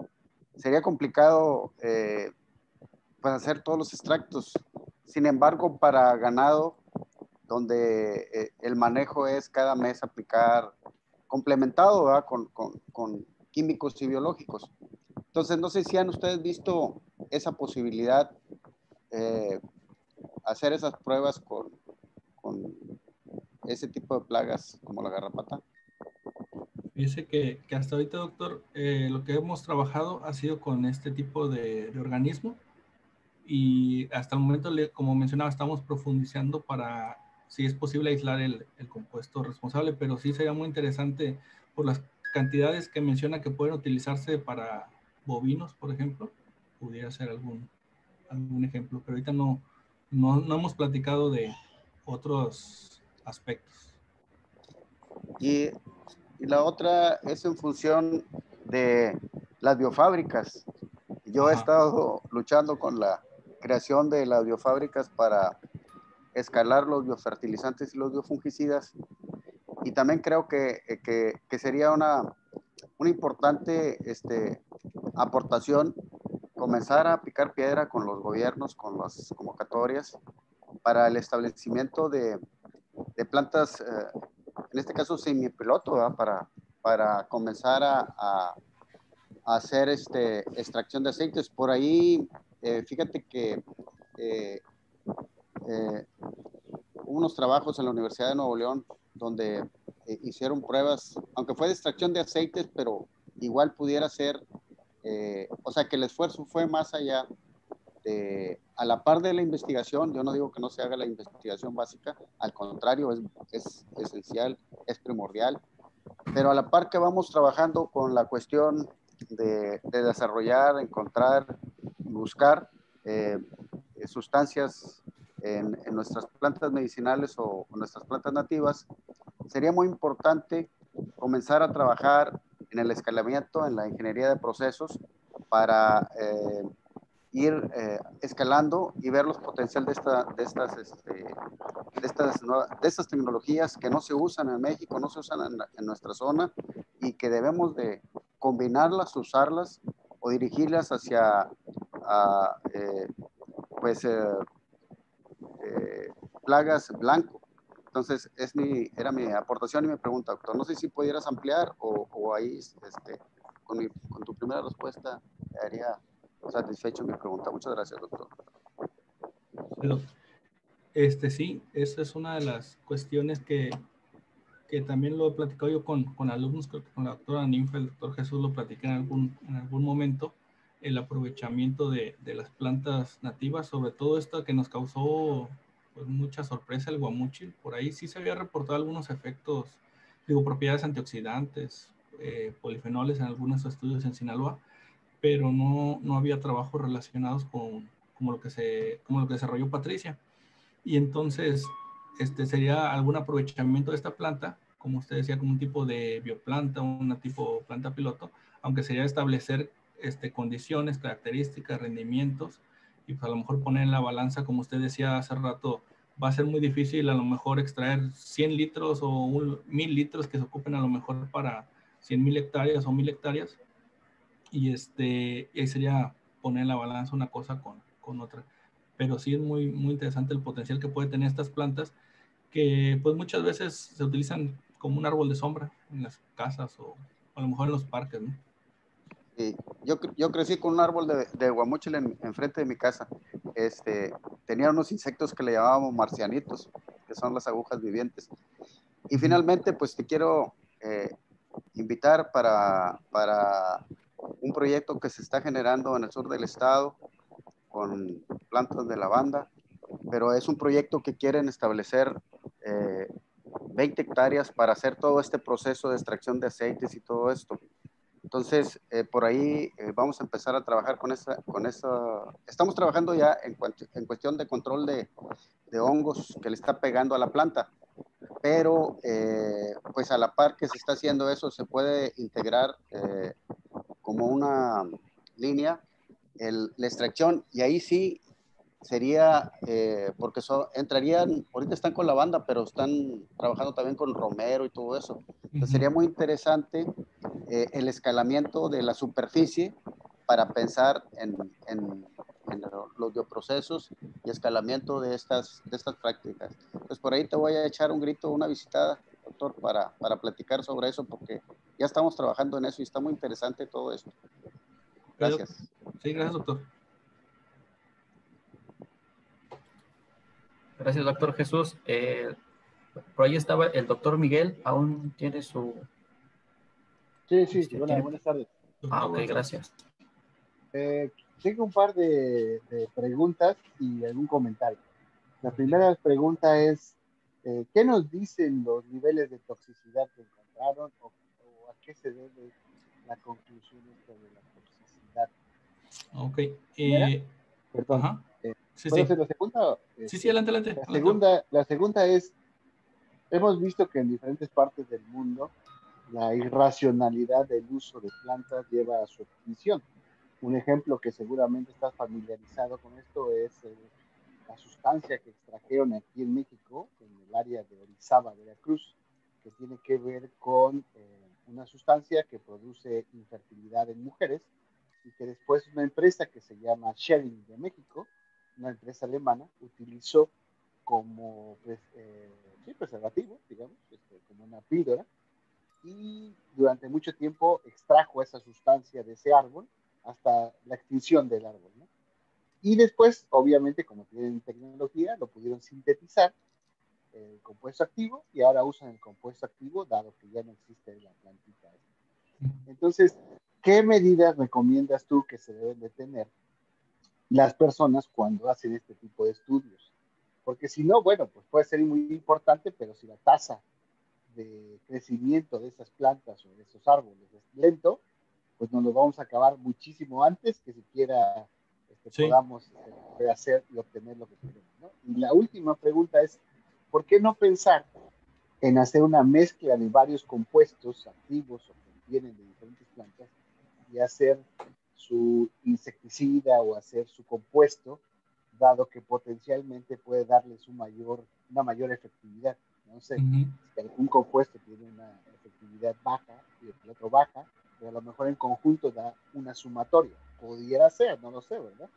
sería complicado pues hacer todos los extractos. Sin embargo, para ganado, donde el manejo es cada mes aplicar complementado, ¿verdad? Con químicos y biológicos. Entonces, no sé si han ustedes visto esa posibilidad, hacer esas pruebas con ese tipo de plagas como la garrapata. Dice que hasta ahorita, doctor, lo que hemos trabajado ha sido con este tipo de organismo, y hasta el momento, como mencionaba, estamos profundizando para si es posible aislar el compuesto responsable, pero sí sería muy interesante por las cantidades que menciona que pueden utilizarse para bovinos, por ejemplo. Pudiera ser algún ejemplo, pero ahorita no hemos platicado de otros aspectos. Y la otra es en función de las biofábricas. Yo he estado luchando con la creación de las biofábricas para escalar los biofertilizantes y los biofungicidas, y también creo que sería una importante aportación comenzar a picar piedra con los gobiernos, con las convocatorias para el establecimiento de plantas, en este caso semipiloto, para comenzar a hacer extracción de aceites. Por ahí, fíjate que hubo unos trabajos en la Universidad de Nuevo León donde hicieron pruebas, aunque fue de extracción de aceites, pero igual pudiera ser, o sea que el esfuerzo fue más allá a la par de la investigación. Yo no digo que no se haga la investigación básica, al contrario, es esencial, es primordial, pero a la par que vamos trabajando con la cuestión de desarrollar, encontrar y buscar sustancias en nuestras plantas medicinales o nuestras plantas nativas, sería muy importante comenzar a trabajar en el escalamiento, en la ingeniería de procesos, para ir escalando y ver los potenciales de estas tecnologías que no se usan en México, no se usan en nuestra zona, y que debemos de combinarlas, usarlas o dirigirlas hacia plagas blanco. Entonces, era mi aportación y mi pregunta, doctor. No sé si pudieras ampliar o ahí, con tu primera respuesta, haría satisfecho mi pregunta. Muchas gracias, doctor. Pero, sí, esa es una de las cuestiones que también lo he platicado yo con alumnos, creo que con la doctora Ninfa, el doctor Jesús lo platicé en algún momento, el aprovechamiento de las plantas nativas, sobre todo esta que nos causó pues, mucha sorpresa, el guamúchil. Por ahí sí se había reportado algunos efectos, propiedades antioxidantes, polifenoles en algunos estudios en Sinaloa, pero no había trabajos relacionados como lo que desarrolló Patricia. Y entonces, sería algún aprovechamiento de esta planta, como usted decía, como un tipo de bioplanta, una tipo planta piloto, aunque sería establecer condiciones, características, rendimientos, y pues a lo mejor poner en la balanza, como usted decía hace rato, va a ser muy difícil a lo mejor extraer 100 litros o 1000 litros que se ocupen a lo mejor para 100,000 hectáreas o 1000 hectáreas, y ahí sería poner en la balanza una cosa con otra. Pero sí es muy, muy interesante el potencial que puede tener estas plantas, que pues muchas veces se utilizan como un árbol de sombra en las casas o a lo mejor en los parques, ¿no? Sí, yo crecí con un árbol de guamúchil enfrente de mi casa. Tenía unos insectos que le llamábamos marcianitos, que son las agujas vivientes. Y finalmente, pues te quiero invitar para un proyecto que se está generando en el sur del estado con plantas de lavanda, pero es un proyecto que quieren establecer 20 hectáreas para hacer todo este proceso de extracción de aceites y todo esto. Entonces, por ahí vamos a empezar a trabajar con esa. Estamos trabajando ya en cuestión de control de hongos que le está pegando a la planta, pero pues a la par que se está haciendo eso, se puede integrar como una línea la extracción, y ahí sí sería, porque entrarían, ahorita están con la banda, pero están trabajando también con romero y todo eso. Entonces sería muy interesante el escalamiento de la superficie para pensar en los bioprocesos y escalamiento de estas prácticas. Entonces por ahí te voy a echar un grito, una visitada, doctor, para platicar sobre eso, porque ya estamos trabajando en eso y está muy interesante todo esto. Gracias. Sí, gracias, doctor. Gracias, doctor Jesús. Por ahí estaba el doctor Miguel, aún tiene su... Sí, buenas tardes. Ok, gracias. Tengo un par de preguntas y algún comentario. La primera pregunta es, ¿qué nos dicen los niveles de toxicidad que encontraron o a qué se debe la conclusión de la toxicidad? Ok. Perdón. Ajá. ¿Puedo hacer la segunda? Sí, adelante. La segunda es, hemos visto que en diferentes partes del mundo la irracionalidad del uso de plantas lleva a su extinción. Un ejemplo que seguramente estás familiarizado con esto es la sustancia que extrajeron aquí en México, en el área de Orizaba, Veracruz, que tiene que ver con una sustancia que produce infertilidad en mujeres y que después una empresa que se llama Schering de México, una empresa alemana, utilizó como preservativo, digamos, como una píldora, y durante mucho tiempo extrajo esa sustancia de ese árbol hasta la extinción del árbol, ¿no? Y después, obviamente, como tienen tecnología, lo pudieron sintetizar el compuesto activo y ahora usan el compuesto activo dado que ya no existe la plantita. Entonces, ¿qué medidas recomiendas tú que se deben de tener las personas cuando hacen este tipo de estudios? Porque si no, bueno, pues puede ser muy importante, pero si la tasa de crecimiento de esas plantas o de esos árboles es lento, pues nos lo vamos a acabar muchísimo antes que siquiera podamos hacer y obtener lo que queremos, ¿no? Y la última pregunta es, ¿por qué no pensar en hacer una mezcla de varios compuestos activos o que vienen de diferentes plantas y hacer su insecticida o hacer su compuesto, dado que potencialmente puede darles una mayor efectividad? No sé, si algún compuesto tiene una efectividad baja y el otro baja, pero a lo mejor en conjunto da una sumatoria. Pudiera ser, no lo sé, ¿verdad?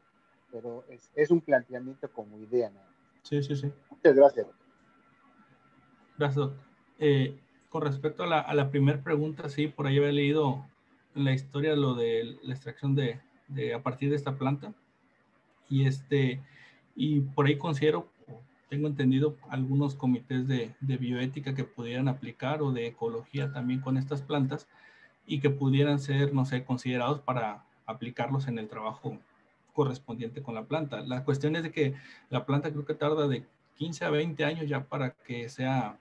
Pero es un planteamiento como idea, ¿no? Sí. Muchas gracias. Gracias, doctor. Con respecto a la primera pregunta, sí, por ahí había leído en la historia lo de la extracción a partir de esta planta. Y por ahí considero, tengo entendido, algunos comités de bioética que pudieran aplicar o de ecología también con estas plantas y que pudieran ser, no sé, considerados para aplicarlos en el trabajo correspondiente con la planta. La cuestión es de que la planta creo que tarda de 15 a 20 años ya para que sea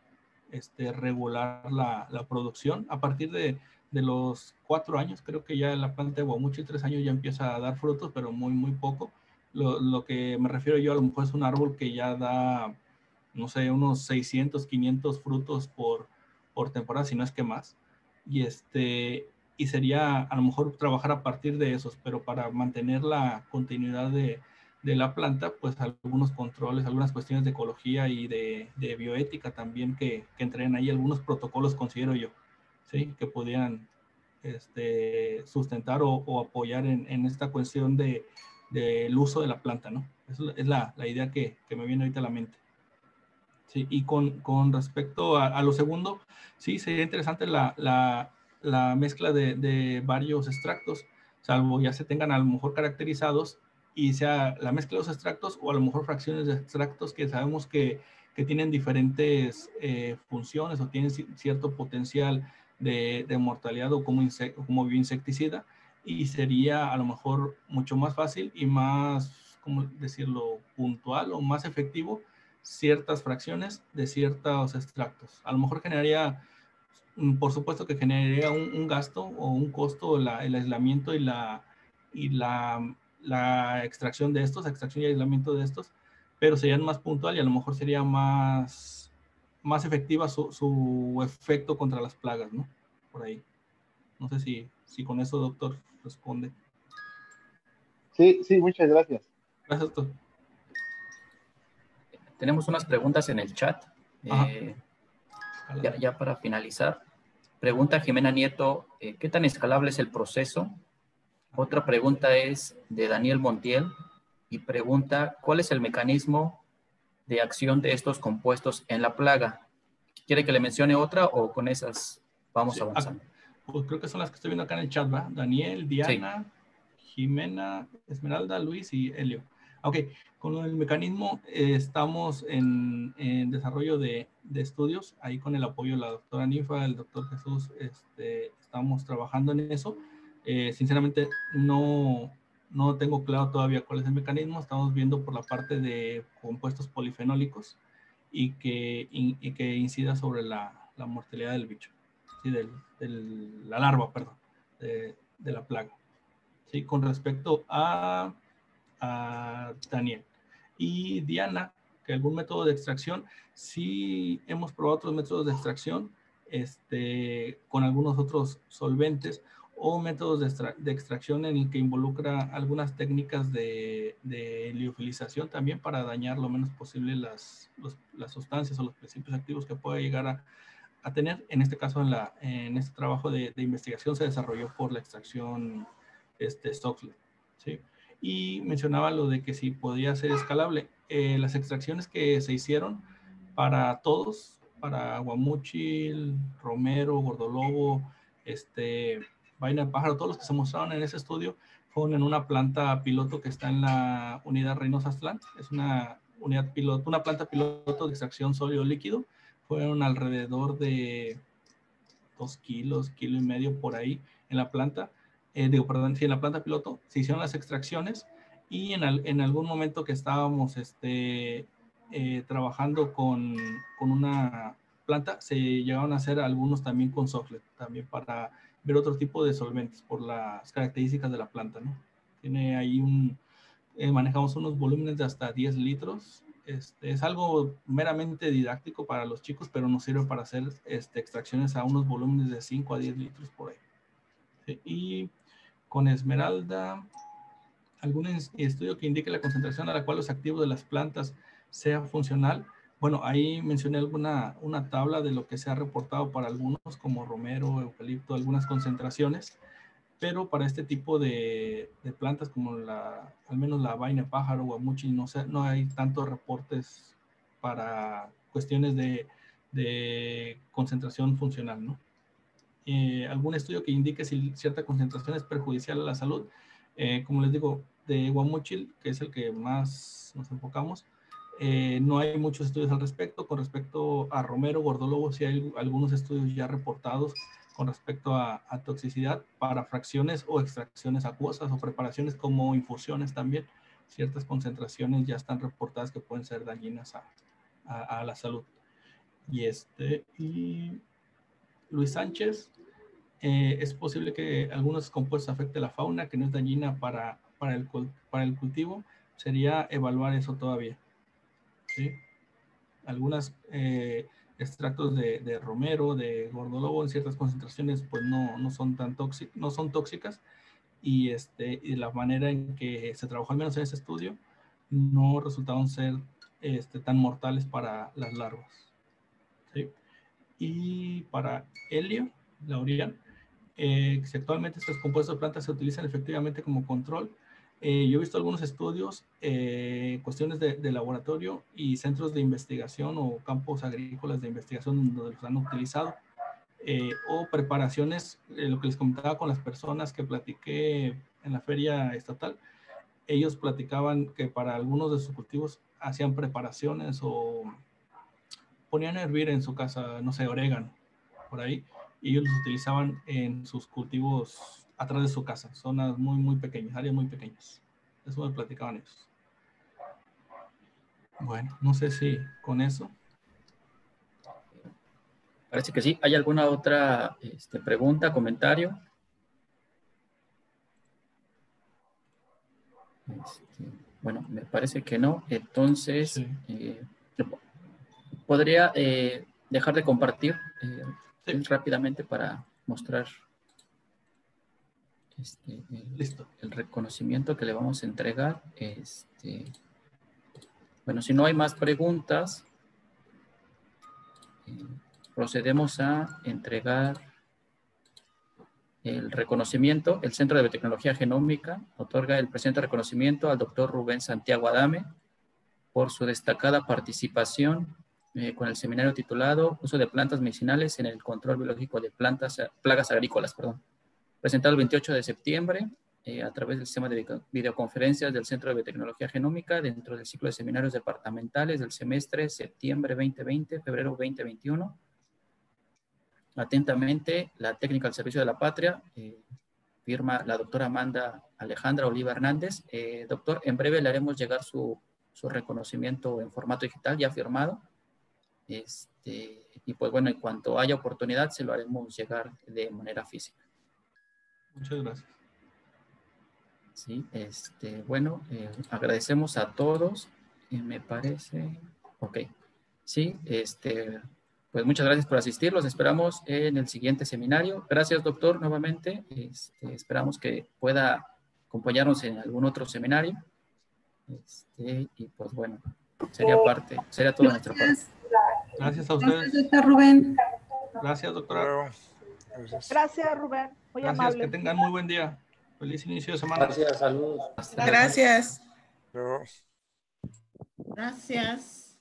regular la producción. A partir de los 4 años, creo que ya la planta de Guamuchi, 3 años ya empieza a dar frutos, pero muy, muy poco. Lo que me refiero yo a lo mejor es un árbol que ya da, no sé, unos 600, 500 frutos por temporada, si no es que más. Y, y sería a lo mejor trabajar a partir de esos, pero para mantener la continuidad de la planta, pues algunos controles, algunas cuestiones de ecología y de bioética también que entren ahí, algunos protocolos considero yo, ¿sí? Que podían sustentar o apoyar en esta cuestión del uso de la planta, ¿no? Esa es la idea que me viene ahorita a la mente. Sí, y con respecto a lo segundo, sí, sería interesante la mezcla de varios extractos, salvo ya se tengan a lo mejor caracterizados y sea la mezcla de los extractos o a lo mejor fracciones de extractos que sabemos que tienen diferentes funciones o tienen cierto potencial de mortalidad o como bioinsecticida, y sería a lo mejor mucho más fácil y más, ¿cómo decirlo?, puntual o más efectivo ciertas fracciones de ciertos extractos. A lo mejor generaría, por supuesto que generaría un gasto o un costo el aislamiento la extracción de estos, extracción y aislamiento de estos, pero serían más puntual y a lo mejor sería más efectiva su efecto contra las plagas, ¿no? Por ahí. No sé si con eso, doctor, responde. Sí, sí, muchas gracias. Gracias, doctor. Tenemos unas preguntas en el chat. Ya para finalizar. Pregunta Jimena Nieto, ¿qué tan escalable es el proceso? Otra pregunta es de Daniel Montiel y pregunta, ¿cuál es el mecanismo de acción de estos compuestos en la plaga? ¿Quiere que le mencione otra o con esas vamos avanzando? Pues creo que son las que estoy viendo acá en el chat, ¿va? Daniel, Diana, sí. Jimena, Esmeralda, Luis y Helio. Ok, con el mecanismo estamos en desarrollo de estudios, ahí con el apoyo de la doctora Nifa, el doctor Jesús, estamos trabajando en eso. Sinceramente, no tengo claro todavía cuál es el mecanismo, estamos viendo por la parte de compuestos polifenólicos y que incida sobre la mortalidad del bicho. Sí, la larva, perdón, de la plaga. Sí, con respecto a Daniel. Y Diana, que algún método de extracción, sí hemos probado otros métodos de extracción con algunos otros solventes o métodos de extracción en el que involucra algunas técnicas de liofilización también para dañar lo menos posible las sustancias o los principios activos que pueda llegar a tener. En este caso, en este trabajo de investigación se desarrolló por la extracción Stocklet, ¿sí? Y mencionaba lo de que si podía ser escalable. Las extracciones que se hicieron para todos, para Guamuchil, Romero, Gordolobo, Vaina de Pájaro, todos los que se mostraron en ese estudio fueron en una planta piloto que está en la unidad Reynosa Aztlán. Es una unidad piloto, una planta piloto de extracción sólido líquido. Fueron alrededor de 2 kilos, kilo y medio por ahí en la planta. En la planta piloto se hicieron las extracciones y en algún momento que estábamos trabajando con una planta, se llegaron a hacer algunos también con Softlet, también para ver otro tipo de solventes por las características de la planta, ¿no? Tiene ahí manejamos unos volúmenes de hasta 10 litros. Es algo meramente didáctico para los chicos, pero nos sirve para hacer extracciones a unos volúmenes de 5 a 10 litros por ahí. ¿Sí? Y con Esmeralda, algún estudio que indique la concentración a la cual los activos de las plantas sea funcional. Bueno, ahí mencioné una tabla de lo que se ha reportado para algunos, como romero, eucalipto, algunas concentraciones, pero para este tipo de plantas como al menos la vaina de pájaro, guamuchi, no hay tantos reportes para cuestiones de de concentración funcional, ¿no? Algún estudio que indique si cierta concentración es perjudicial a la salud. Como les digo, de guamúchil, que es el que más nos enfocamos, no hay muchos estudios al respecto. Con respecto a romero, gordolobo, sí hay algunos estudios ya reportados con respecto a toxicidad para fracciones o extracciones acuosas o preparaciones como infusiones también. Ciertas concentraciones ya están reportadas que pueden ser dañinas a la salud. Y Luis Sánchez, es posible que algunos compuestos afecten la fauna, que no es dañina para el cultivo. Sería evaluar eso todavía, ¿sí? Algunos extractos de romero, de gordolobo, en ciertas concentraciones, pues no son tóxicas, y la manera en que se trabajó, al menos en ese estudio, no resultaron ser tan mortales para las larvas, ¿sí? Y para helio, Laurian, si actualmente estos compuestos de plantas se utilizan efectivamente como control. Yo he visto algunos estudios, cuestiones de laboratorio y centros de investigación o campos agrícolas de investigación donde los han utilizado, o preparaciones, lo que les comentaba con las personas que platiqué en la feria estatal. Ellos platicaban que para algunos de sus cultivos hacían preparaciones o ponían a hervir en su casa, no sé, orégano, por ahí, y ellos los utilizaban en sus cultivos atrás de su casa, zonas muy, muy pequeñas, áreas muy pequeñas. Eso me platicaban ellos. Bueno, no sé si con eso. Parece que sí. ¿Hay alguna otra pregunta, comentario? Bueno, me parece que no. Entonces, Sí. ¿podría dejar de compartir Sí. rápidamente para mostrar Listo. el reconocimiento que le vamos a entregar? Bueno, si no hay más preguntas, procedemos a entregar el reconocimiento. El Centro de Biotecnología Genómica otorga el presente reconocimiento al doctor Rubén Santiago Adame por su destacada participación con el seminario titulado Uso de plantas medicinales en el control biológico de plagas agrícolas, presentado el 28 de septiembre a través del sistema de videoconferencias del Centro de Biotecnología Genómica dentro del ciclo de seminarios departamentales del semestre septiembre 2020, febrero 2021. Atentamente, la técnica al servicio de la patria, firma la doctora Amanda Alejandra Oliva Hernández. Doctor, en breve le haremos llegar su reconocimiento en formato digital ya firmado. Y pues bueno, en cuanto haya oportunidad, se lo haremos llegar de manera física. Muchas gracias. Sí, bueno, agradecemos a todos. Me parece, ok. Sí, pues muchas gracias por asistir. Los esperamos en el siguiente seminario. Gracias, doctor, nuevamente. Esperamos que pueda acompañarnos en algún otro seminario. Y pues bueno, sería toda nuestra parte. Gracias a ustedes. Gracias, doctor Rubén. Gracias, doctora. Gracias, Rubén. Muy Gracias, amable. que tengan muy buen día. Feliz inicio de semana. Gracias, saludos. Gracias. Luego. Gracias.